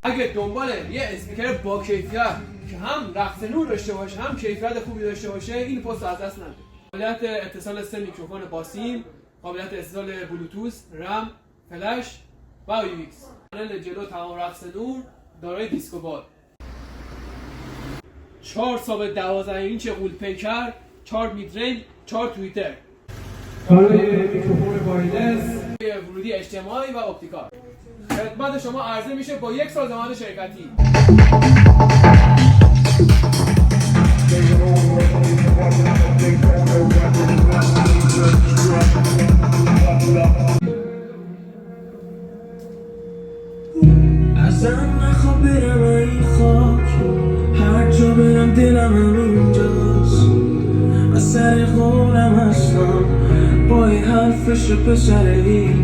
اگه دنبال یه اسپیکر با کیفیت که هم رقص نور داشته باشه هم کیفیت خوبی داشته باشه این پست از دست نده. قابلیت اتصال 3 میکروفون با سیم، قابلیت اتصال بلوتوث، رم، فلش و یو ایکس. پنل جلو تمام رقص نور دارای دیسکو بال. 4 ساب 12 اینچ غول پیکر، 4 میدرنج، 4 توییتر. دارای میکروفون وایرلس، ورودی اجتماعی و اپتیکال. خدمت شما عرضه میشه با 1 سال ضمانت شرکتی. ازم نخواه برم این خاک، هر جا برم دلم همینجاست. از سر خورم هستم با این حرفش پسر این